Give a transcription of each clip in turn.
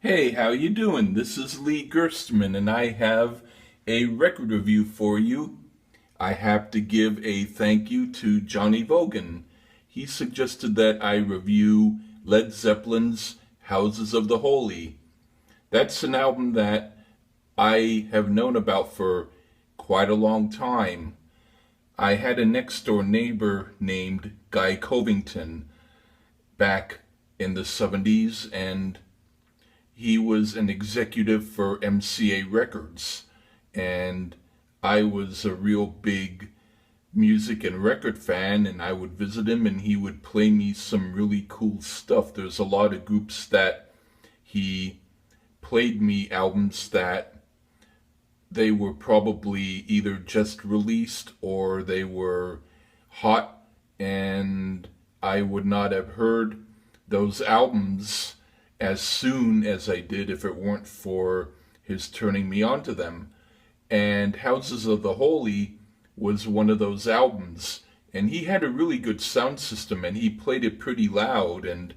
Hey, how you doing? This is Lee Gerstmann, and I have a record review for you. I have to give a thank you to Johnny Vogan. He suggested that I review Led Zeppelin's Houses of the Holy. That's an album that I have known about for quite a long time. I had a next door neighbor named Guy Covington back in the 70s, and he was an executive for MCA Records, and I was a real big music and record fan, and I would visit him and he would play me some really cool stuff. There's a lot of groups that he played me albums that they were probably either just released or they were hot, and I would not have heard those albums as soon as I did if it weren't for his turning me on to them. And Houses of the Holy was one of those albums. And he had a really good sound system and he played it pretty loud. And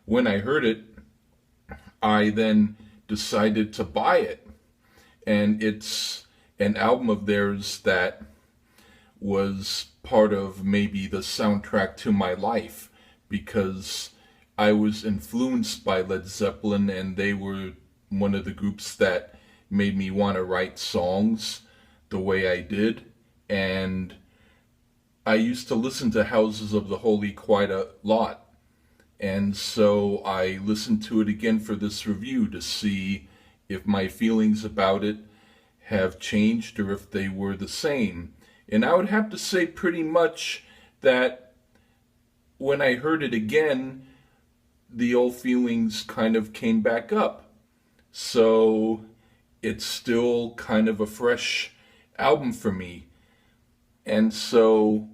when I heard it, I then decided to buy it. And it's an album of theirs that was part of maybe the soundtrack to my life, because I was influenced by Led Zeppelin, and they were one of the groups that made me want to write songs the way I did. And I used to listen to Houses of the Holy quite a lot. And so I listened to it again for this review to see if my feelings about it have changed or if they were the same. And I would have to say pretty much that when I heard it again, the old feelings kind of came back up. So it's still kind of a fresh album for me. And so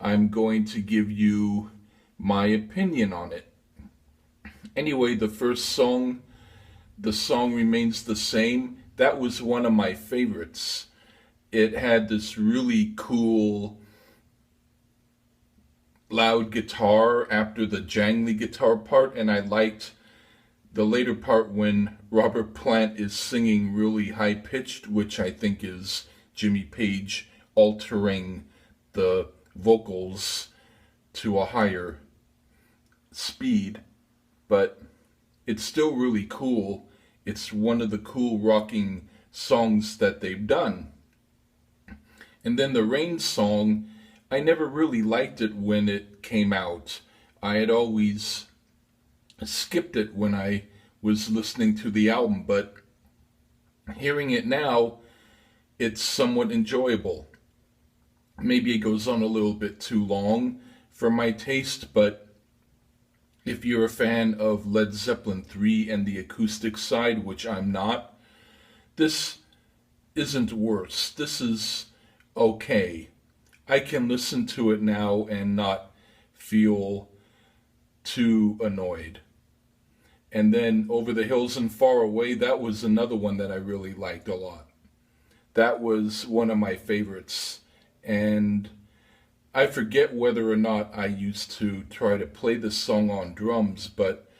I'm going to give you my opinion on it. Anyway, the first song, The Song Remains the Same, that was one of my favorites. It had this really cool loud guitar after the jangly guitar part, and I liked the later part when Robert Plant is singing really high pitched, which I think is Jimmy Page altering the vocals to a higher speed. But it's still really cool. It's one of the cool rocking songs that they've done. And then the Rain song, I never really liked it when it came out. I had always skipped it when I was listening to the album, but hearing it now, it's somewhat enjoyable. Maybe it goes on a little bit too long for my taste, but if you're a fan of Led Zeppelin 3 and the acoustic side, which I'm not, this isn't worse. This is okay. I can listen to it now and not feel too annoyed. And then Over the Hills and Far Away, that was another one that I really liked a lot. That was one of my favorites. And I forget whether or not I used to try to play this song on drums, but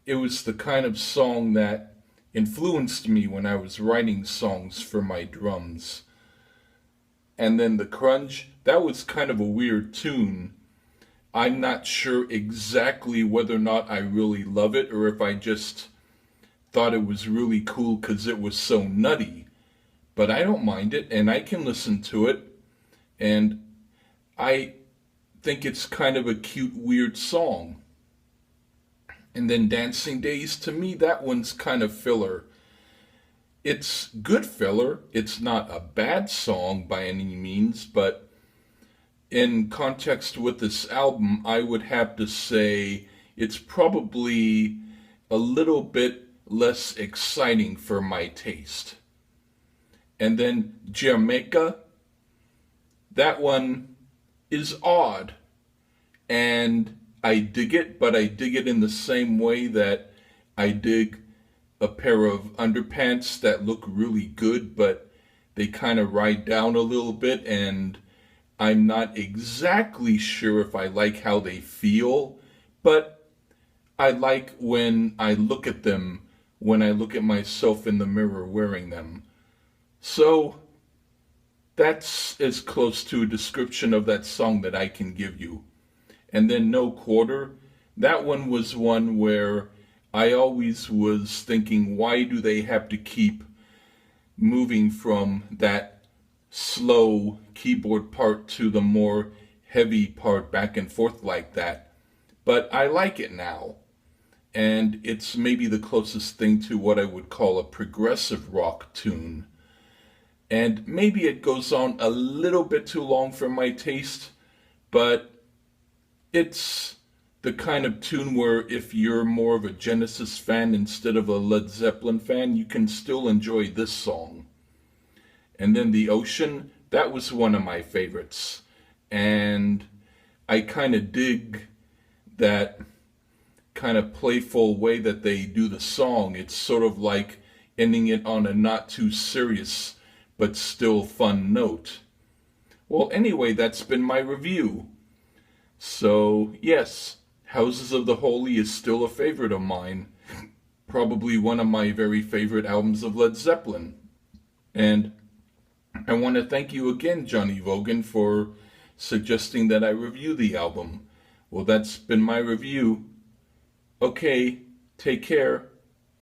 it was the kind of song that influenced me when I was writing songs for my drums. And then The Crunch, that was kind of a weird tune. I'm not sure exactly whether or not I really love it or if I just thought it was really cool because it was so nutty. But I don't mind it, and I can listen to it, and I think it's kind of a cute, weird song. And then Dancing Days, to me, that one's kind of filler. It's good filler. It's not a bad song by any means, but in context with this album, I would have to say it's probably a little bit less exciting for my taste. And then Jamaica, that one is odd. And I dig it, but I dig it in the same way that I dig a pair of underpants that look really good, but they kind of ride down a little bit, and I'm not exactly sure if I like how they feel, but I like when I look at them when I look at myself in the mirror wearing them. So that's as close to a description of that song that I can give you. And then No Quarter, that one was one where I always was thinking, why do they have to keep moving from that slow keyboard part to the more heavy part back and forth like that? But I like it now. And it's maybe the closest thing to what I would call a progressive rock tune. And maybe it goes on a little bit too long for my taste, but it's the kind of tune where if you're more of a Genesis fan instead of a Led Zeppelin fan, you can still enjoy this song. And then The Ocean, that was one of my favorites. And I kind of dig that kind of playful way that they do the song. It's sort of like ending it on a not too serious but still fun note. Well, anyway, that's been my review. So, yes, Houses of the Holy is still a favorite of mine. Probably one of my very favorite albums of Led Zeppelin. And I want to thank you again, Johnny Vogan, for suggesting that I review the album. Well, that's been my review. Okay, take care.